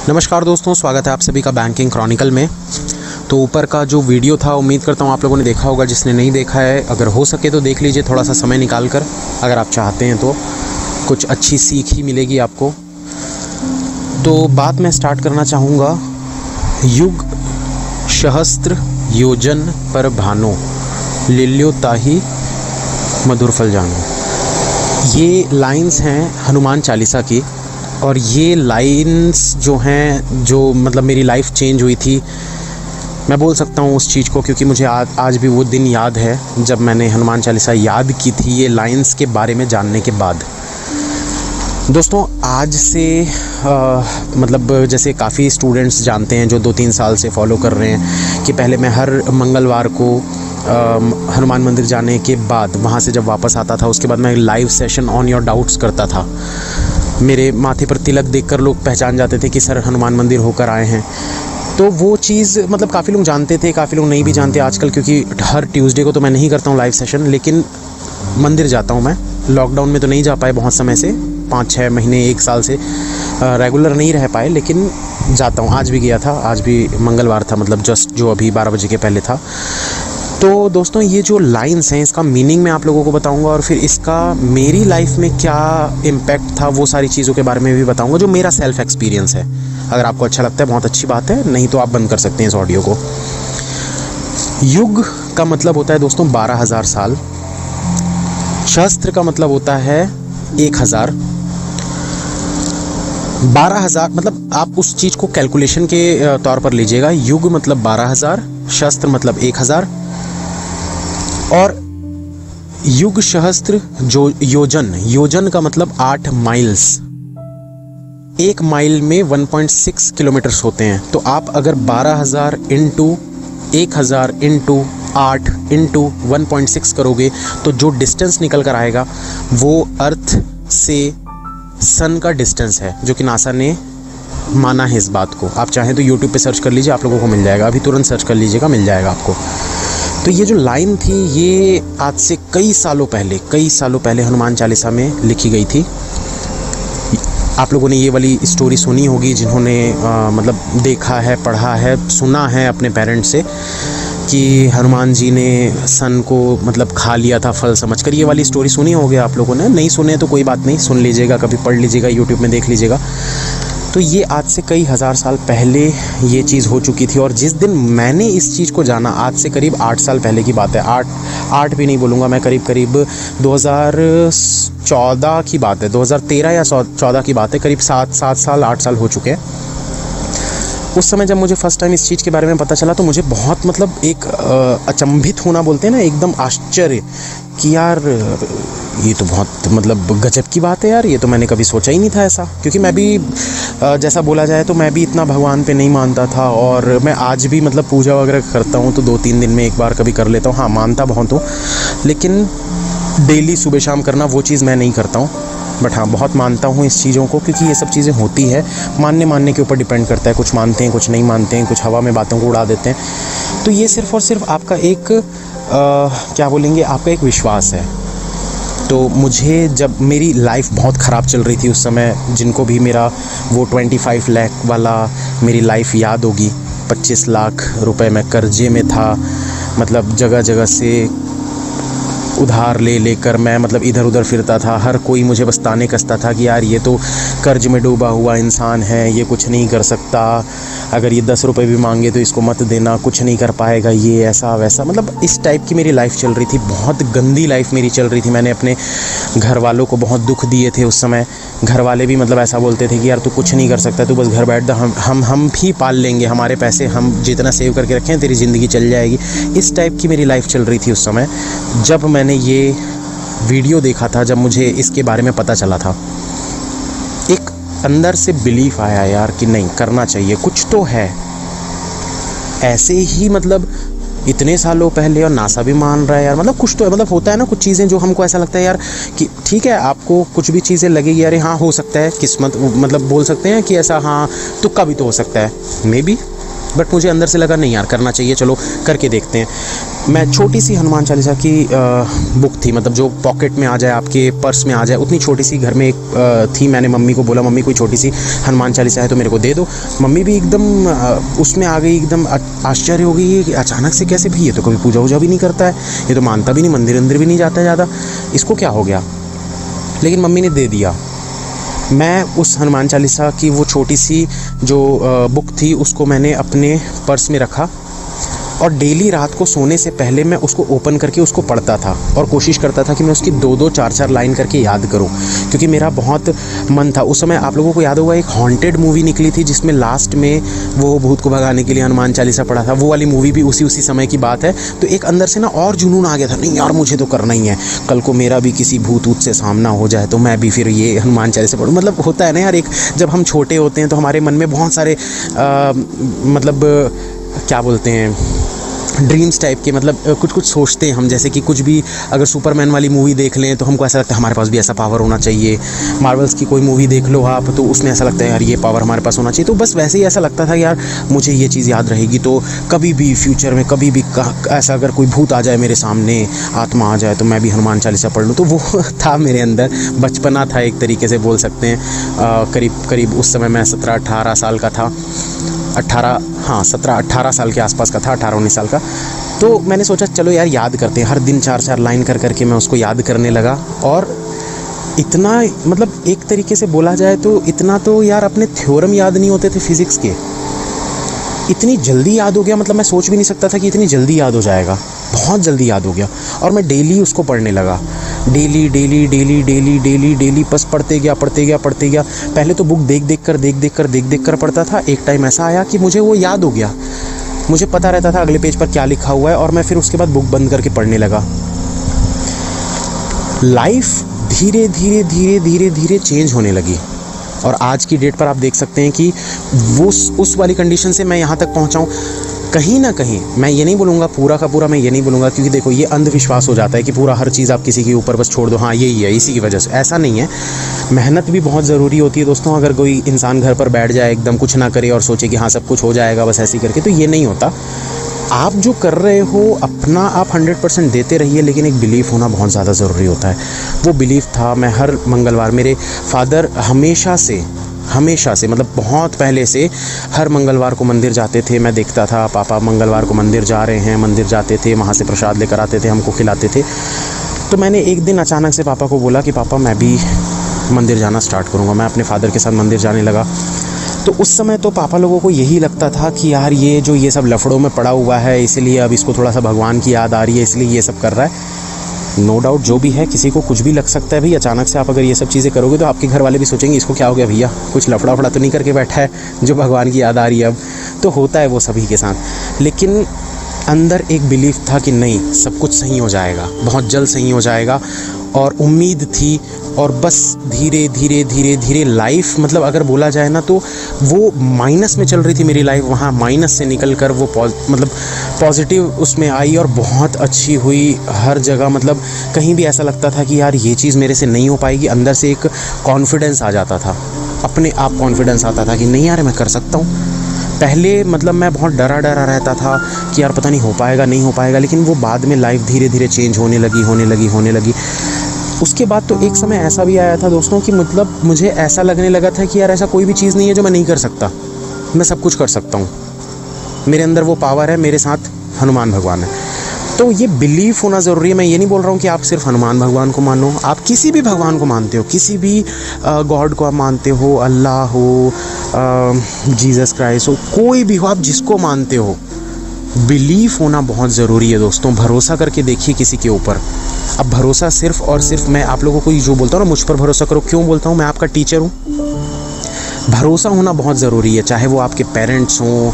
नमस्कार दोस्तों, स्वागत है आप सभी का बैंकिंग क्रॉनिकल में। तो ऊपर का जो वीडियो था उम्मीद करता हूँ आप लोगों ने देखा होगा। जिसने नहीं देखा है अगर हो सके तो देख लीजिए, थोड़ा सा समय निकाल कर, अगर आप चाहते हैं तो कुछ अच्छी सीख ही मिलेगी आपको। तो बात मैं स्टार्ट करना चाहूँगा युग सहस्त्र योजन पर भानो लिल्यो ताहि मधुर फल जानो। ये लाइंस हैं हनुमान चालीसा की, और ये लाइंस जो हैं जो मतलब मेरी लाइफ चेंज हुई थी, मैं बोल सकता हूँ उस चीज़ को, क्योंकि मुझे आज भी वो दिन याद है जब मैंने हनुमान चालीसा याद की थी ये लाइंस के बारे में जानने के बाद। दोस्तों आज से मतलब जैसे काफ़ी स्टूडेंट्स जानते हैं जो 2-3 साल से फॉलो कर रहे हैं कि पहले मैं हर मंगलवार को हनुमान मंदिर जाने के बाद वहाँ से जब वापस आता था उसके बाद मैं live session on your doubts करता था। मेरे माथे पर तिलक देखकर लोग पहचान जाते थे कि सर हनुमान मंदिर होकर आए हैं। तो वो चीज़ मतलब काफ़ी लोग जानते थे, काफ़ी लोग नहीं भी जानते आजकल, क्योंकि हर ट्यूसडे को तो मैं नहीं करता हूँ लाइव सेशन, लेकिन मंदिर जाता हूँ मैं। लॉकडाउन में तो नहीं जा पाए बहुत समय से, 5-6 महीने 1 साल से रेगुलर नहीं रह पाए, लेकिन जाता हूँ। आज भी गया था, आज भी मंगलवार था, मतलब जस्ट जो अभी 12 बजे के पहले था। तो दोस्तों ये जो लाइंस हैं इसका मीनिंग मैं आप लोगों को बताऊंगा, और फिर इसका मेरी लाइफ में क्या इम्पैक्ट था वो सारी चीज़ों के बारे में भी बताऊंगा, जो मेरा सेल्फ एक्सपीरियंस है। अगर आपको अच्छा लगता है बहुत अच्छी बात है, नहीं तो आप बंद कर सकते हैं इस ऑडियो को। युग का मतलब होता है दोस्तों 12,000 साल। सहस्त्र का मतलब होता है 1000। 12,000 मतलब आप उस चीज़ को कैलकुलेशन के तौर पर लीजिएगा। युग मतलब 12,000, सहस्त्र मतलब 1000, और युग सहस्त्र जो योजन का मतलब 8 माइल्स। 1 माइल में 1.6 किलोमीटर्स होते हैं। तो आप अगर 12,000 इंटू 1000 इंटू 8 इंटू 1.6 करोगे तो जो डिस्टेंस निकल कर आएगा वो अर्थ से सन का डिस्टेंस है, जो कि नासा ने माना है इस बात को। आप चाहें तो यूट्यूब पे सर्च कर लीजिए, आप लोगों को मिल जाएगा। अभी तुरंत सर्च कर लीजिएगा, मिल जाएगा आपको। तो ये जो लाइन थी ये आज से कई सालों पहले हनुमान चालीसा में लिखी गई थी। आप लोगों ने ये वाली स्टोरी सुनी होगी, जिन्होंने मतलब देखा है, पढ़ा है, सुना है अपने पेरेंट्स से कि हनुमान जी ने सन को मतलब खा लिया था फल समझकर। ये वाली स्टोरी सुनी होगी आप लोगों ने। नहीं सुने तो कोई बात नहीं, सुन लीजिएगा, कभी पढ़ लीजिएगा, यूट्यूब में देख लीजिएगा। तो ये आज से कई हज़ार साल पहले ये चीज़ हो चुकी थी। और जिस दिन मैंने इस चीज़ को जाना, आज से करीब 8 साल पहले की बात है। 8 भी नहीं बोलूँगा मैं, करीब 2014 की बात है, 2013 या 14 की बात है। करीब 7 साल 8 साल हो चुके हैं। उस समय जब मुझे फ़र्स्ट टाइम इस चीज़ के बारे में पता चला तो मुझे बहुत मतलब एक अचंभित होना बोलते हैं ना, एकदम आश्चर्य कि यार ये तो बहुत मतलब गजब की बात है यार, ये तो मैंने कभी सोचा ही नहीं था ऐसा। क्योंकि मैं भी जैसा बोला जाए तो मैं भी इतना भगवान पे नहीं मानता था, और मैं आज भी मतलब पूजा वगैरह करता हूँ तो 2-3 दिन में एक बार कभी कर लेता हूँ। हाँ, मानता बहुत हूँ, लेकिन डेली सुबह शाम करना वो चीज़ मैं नहीं करता हूँ। बट हाँ, बहुत मानता हूँ इस चीज़ों को, क्योंकि ये सब चीज़ें होती है, मानने के ऊपर डिपेंड करता है। कुछ मानते हैं, कुछ नहीं मानते हैं, कुछ हवा में बातों को उड़ा देते हैं। तो ये सिर्फ़ और सिर्फ आपका एक क्या बोलेंगे, आपका एक विश्वास है। तो मुझे जब मेरी लाइफ बहुत ख़राब चल रही थी उस समय, जिनको भी मेरा वो 25 लाख वाला मेरी लाइफ याद होगी, 25 लाख रुपए मैं कर्जे में था। मतलब जगह जगह से उधार लेकर मैं मतलब इधर उधर फिरता था। हर कोई मुझे बस ताने कसता था कि यार ये तो कर्ज में डूबा हुआ इंसान है, ये कुछ नहीं कर सकता, अगर ये 10 रुपये भी मांगे तो इसको मत देना, कुछ नहीं कर पाएगा, ये ऐसा वैसा। मतलब इस टाइप की मेरी लाइफ चल रही थी, बहुत गंदी लाइफ मेरी चल रही थी। मैंने अपने घर वालों को बहुत दुख दिए थे उस समय। घर वाले भी मतलब ऐसा बोलते थे कि यार तू कुछ नहीं कर सकता, तू बस घर बैठ जा, हम भी पाल लेंगे, हमारे पैसे हम जितना सेव करके रखें तेरी ज़िंदगी चल जाएगी। इस टाइप की मेरी लाइफ चल रही थी उस समय। जब मैंने ये वीडियो देखा था, जब मुझे इसके बारे में पता चला था, एक अंदर से बिलीफ आया यार कि नहीं, करना चाहिए, कुछ तो है। ऐसे ही मतलब इतने सालों पहले, और नासा भी मान रहा है यार, मतलब कुछ तो है। मतलब होता है ना कुछ चीज़ें जो हमको ऐसा लगता है यार कि ठीक है, आपको कुछ भी चीज़ें लगेगी अरे हाँ हो सकता है, किस्मत, मतलब बोल सकते हैं कि ऐसा हाँ तुक्का भी तो हो सकता है, मे बी। बट मुझे अंदर से लगा नहीं यार करना चाहिए, चलो करके देखते हैं। मैं छोटी सी हनुमान चालीसा की बुक थी, मतलब जो पॉकेट में आ जाए, आपके पर्स में आ जाए, उतनी छोटी सी घर में एक थी। मैंने मम्मी को बोला, मम्मी कोई छोटी सी हनुमान चालीसा है तो मेरे को दे दो। मम्मी भी एकदम उसमें आ गई, एकदम आश्चर्य हो गई कि अचानक से कैसे, भी ये तो कभी पूजा वूजा भी नहीं करता है, ये तो मानता भी नहीं, मंदिर अंदर भी नहीं जाता है ज़्यादा, इसको क्या हो गया। लेकिन मम्मी ने दे दिया। मैं उस हनुमान चालीसा की वो छोटी सी जो बुक थी उसको मैंने अपने पर्स में रखा और डेली रात को सोने से पहले मैं उसको ओपन करके उसको पढ़ता था और कोशिश करता था कि मैं उसकी 2-2, 4-4 लाइन करके याद करूं, क्योंकि मेरा बहुत मन था। उस समय आप लोगों को याद होगा एक हॉन्टेड मूवी निकली थी जिसमें लास्ट में वो भूत को भगाने के लिए हनुमान चालीसा पढ़ा था। वो वाली मूवी भी उसी समय की बात है। तो एक अंदर से ना और जुनून आ गया था, नहीं यार मुझे तो करना ही है, कल को मेरा भी किसी भूत ऊत से सामना हो जाए तो मैं भी फिर ये हनुमान चालीसा पढ़ूँ। मतलब होता है ना यार, एक जब हम छोटे होते हैं तो हमारे मन में बहुत सारे मतलब क्या बोलते हैं, ड्रीम्स टाइप के, मतलब कुछ सोचते हैं हम, जैसे कि कुछ भी अगर सुपरमैन वाली मूवी देख लें तो हमको ऐसा लगता है हमारे पास भी ऐसा पावर होना चाहिए। मार्वल्स की कोई मूवी देख लो आप तो उसमें ऐसा लगता है यार ये पावर हमारे पास होना चाहिए। तो बस वैसे ही ऐसा लगता था यार मुझे ये चीज़ याद रहेगी तो कभी भी फ्यूचर में कभी भी ऐसा अगर कोई भूत आ जाए मेरे सामने, आत्मा आ जाए, तो मैं भी हनुमान चालीसा पढ़ लूँ। तो वो था मेरे अंदर, बचपना था एक तरीके से बोल सकते हैं। करीब उस समय मैं 17-18 साल का था, 17-18 साल के आसपास का था, 18-19 साल का। तो मैंने सोचा चलो यार याद करते हैं। हर दिन 4-4 लाइन करके मैं उसको याद करने लगा। और इतना, मतलब एक तरीके से बोला जाए तो इतना तो यार अपने थ्योरम याद नहीं होते थे फिज़िक्स के, इतनी जल्दी याद हो गया। मतलब मैं सोच भी नहीं सकता था कि इतनी जल्दी याद हो जाएगा, बहुत जल्दी याद हो गया। और मैं डेली उसको पढ़ने लगा, डेली बस पढ़ते गया। पहले तो बुक देख कर पढ़ता था। एक टाइम ऐसा आया कि मुझे वो याद हो गया, मुझे पता रहता था अगले पेज पर क्या लिखा हुआ है, और मैं फिर उसके बाद बुक बंद करके पढ़ने लगा। लाइफ धीरे धीरे चेंज होने लगी। और आज की डेट पर आप देख सकते हैं कि वो उस वाली कंडीशन से मैं यहाँ तक पहुँचा हूँ। कहीं ना कहीं मैं ये नहीं बोलूँगा पूरा का पूरा, मैं ये नहीं बोलूँगा, क्योंकि देखो ये अंधविश्वास हो जाता है कि पूरा हर चीज़ आप किसी के ऊपर बस छोड़ दो, हाँ यही है इसी की वजह से। ऐसा नहीं है, मेहनत भी बहुत ज़रूरी होती है दोस्तों। अगर कोई इंसान घर पर बैठ जाए, एकदम कुछ ना करे और सोचे कि हाँ सब कुछ हो जाएगा बस ऐसे करके, तो ये नहीं होता। आप जो कर रहे हो अपना आप 100% देते रहिए, लेकिन एक बिलीफ होना बहुत ज़्यादा ज़रूरी होता है। वो बिलीफ था। मैं हर मंगलवार, मेरे फादर हमेशा से मतलब बहुत पहले से हर मंगलवार को मंदिर जाते थे। मैं देखता था पापा मंगलवार को मंदिर जा रहे हैं, मंदिर जाते थे, वहाँ से प्रसाद लेकर आते थे, हमको खिलाते थे। तो मैंने एक दिन अचानक से पापा को बोला कि पापा मैं भी मंदिर जाना स्टार्ट करूँगा। मैं अपने फादर के साथ मंदिर जाने लगा। तो उस समय तो पापा लोगों को यही लगता था कि यार ये सब लफड़ों में पड़ा हुआ है, इसलिए अब इसको थोड़ा सा भगवान की याद आ रही है, इसलिए ये सब कर रहा है। नो डाउट जो भी है, किसी को कुछ भी लग सकता है भाई। अचानक से आप अगर ये सब चीज़ें करोगे तो आपके घर वाले भी सोचेंगे इसको क्या हो गया भैया, कुछ लफड़ा तो नहीं करके बैठा है जो भगवान की याद आ रही है अब। तो होता है वो सभी के साथ। लेकिन अंदर एक बिलीफ था कि नहीं, सब कुछ सही हो जाएगा, बहुत जल्द सही हो जाएगा। और उम्मीद थी। और बस धीरे लाइफ, मतलब अगर बोला जाए ना तो वो माइनस में चल रही थी मेरी लाइफ, वहाँ माइनस से निकल कर वो मतलब पॉजिटिव उसमें आई और बहुत अच्छी हुई हर जगह। मतलब कहीं भी ऐसा लगता था कि यार ये चीज़ मेरे से नहीं हो पाएगी, अंदर से एक कॉन्फिडेंस आ जाता था, अपने आप कॉन्फिडेंस आता था कि नहीं यार मैं कर सकता हूँ। पहले मतलब मैं बहुत डरा रहता था कि यार पता नहीं हो पाएगा नहीं हो पाएगा, लेकिन वो बाद में लाइफ धीरे चेंज होने लगी। उसके बाद तो एक समय ऐसा भी आया था दोस्तों कि मतलब मुझे ऐसा लगने लगा था कि यार ऐसा कोई भी चीज़ नहीं है जो मैं नहीं कर सकता, मैं सब कुछ कर सकता हूँ। मेरे अंदर वो पावर है, मेरे साथ हनुमान भगवान है। तो ये बिलीफ होना ज़रूरी है। मैं ये नहीं बोल रहा हूँ कि आप सिर्फ हनुमान भगवान को मानो, आप किसी भी भगवान को मानते हो, किसी भी गॉड को आप मानते हो, अल्लाह हो, जीसस क्राइस्ट हो, कोई भी हो, आप जिसको मानते हो, बिलीफ होना बहुत ज़रूरी है दोस्तों। भरोसा करके देखिए किसी के ऊपर। अब भरोसा सिर्फ और सिर्फ मैं आप लोगों को जो बोलता हूँ ना, मुझ पर भरोसा करो, क्यों बोलता हूँ, मैं आपका टीचर हूँ। भरोसा होना बहुत ज़रूरी है, चाहे वो आपके पेरेंट्स हों,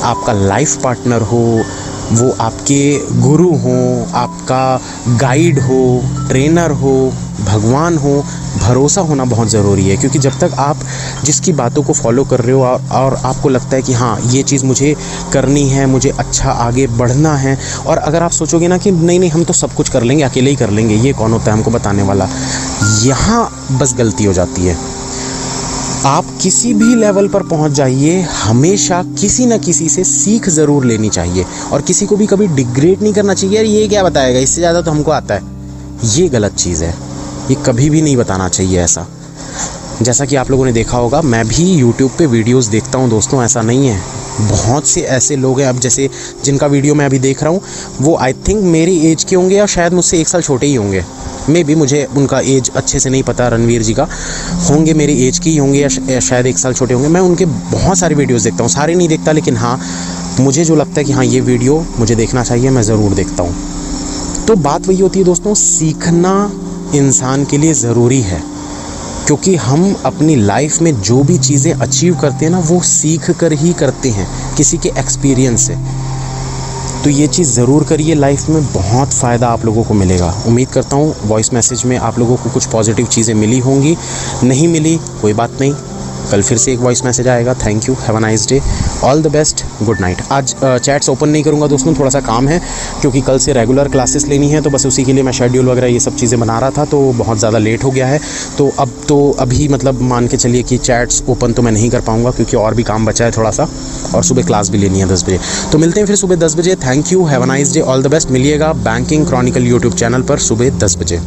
आपका लाइफ पार्टनर हो, वो आपके गुरु हों, आपका गाइड हो, ट्रेनर हो, भगवान हो। भरोसा होना बहुत ज़रूरी है, क्योंकि जब तक आप जिसकी बातों को फॉलो कर रहे हो और आपको लगता है कि हाँ ये चीज़ मुझे करनी है, मुझे अच्छा आगे बढ़ना है, और अगर आप सोचोगे ना कि नहीं हम तो सब कुछ कर लेंगे, अकेले ही कर लेंगे, ये कौन होता है हमको बताने वाला, यहाँ बस गलती हो जाती है। आप किसी भी लेवल पर पहुंच जाइए, हमेशा किसी न किसी से सीख ज़रूर लेनी चाहिए और किसी को भी कभी डिग्रेड नहीं करना चाहिए, यार ये क्या बताएगा, इससे ज़्यादा तो हमको आता है। ये गलत चीज़ है, ये कभी भी नहीं बताना चाहिए ऐसा। जैसा कि आप लोगों ने देखा होगा, मैं भी यूट्यूब पे वीडियोस देखता हूँ दोस्तों, ऐसा नहीं है। बहुत से ऐसे लोग हैं, अब जैसे जिनका वीडियो मैं अभी देख रहा हूँ, वो आई थिंक मेरी एज के होंगे या शायद मुझसे 1 साल छोटे ही होंगे। मे भी, मुझे उनका एज अच्छे से नहीं पता, रणवीर जी का, होंगे मेरी एज की ही होंगे या शायद 1 साल छोटे होंगे। मैं उनके बहुत सारे वीडियोज़ देखता हूँ, सारे नहीं देखता, लेकिन हाँ मुझे जो लगता है कि हाँ ये वीडियो मुझे देखना चाहिए, मैं ज़रूर देखता हूँ। तो बात वही होती है दोस्तों, सीखना इंसान के लिए ज़रूरी है, क्योंकि हम अपनी लाइफ में जो भी चीज़ें अचीव करते हैं ना, वो सीख कर ही करते हैं, किसी के एक्सपीरियंस से। तो ये चीज़ ज़रूर करिए, लाइफ में बहुत फ़ायदा आप लोगों को मिलेगा। उम्मीद करता हूँ वॉइस मैसेज में आप लोगों को कुछ पॉजिटिव चीज़ें मिली होंगी। नहीं मिली कोई बात नहीं, कल फिर से एक वॉइस मैसेज आएगा। Thank you, have a nice day, all the best, good night. आज चैट्स ओपन नहीं करूँगा दोस्तों, थोड़ा सा काम है, क्योंकि कल से रेगुलर क्लासेस लेनी है, तो बस उसी के लिए मैं शेड्यूल वगैरह ये सब चीज़ें बना रहा था, तो बहुत ज़्यादा लेट हो गया है। तो अभी मतलब मान के चलिए कि चैट्स ओपन तो मैं नहीं कर पाऊँगा, क्योंकि और भी काम बचा है थोड़ा सा, और सुबह क्लास भी लेनी है 10 बजे। तो मिलते हैं फिर सुबह 10 बजे। Thank you, have a nice day, all the best. मिलिएगा बैंकिंग क्रॉनिकल यूट्यूब चैनल पर सुबह 10 बजे।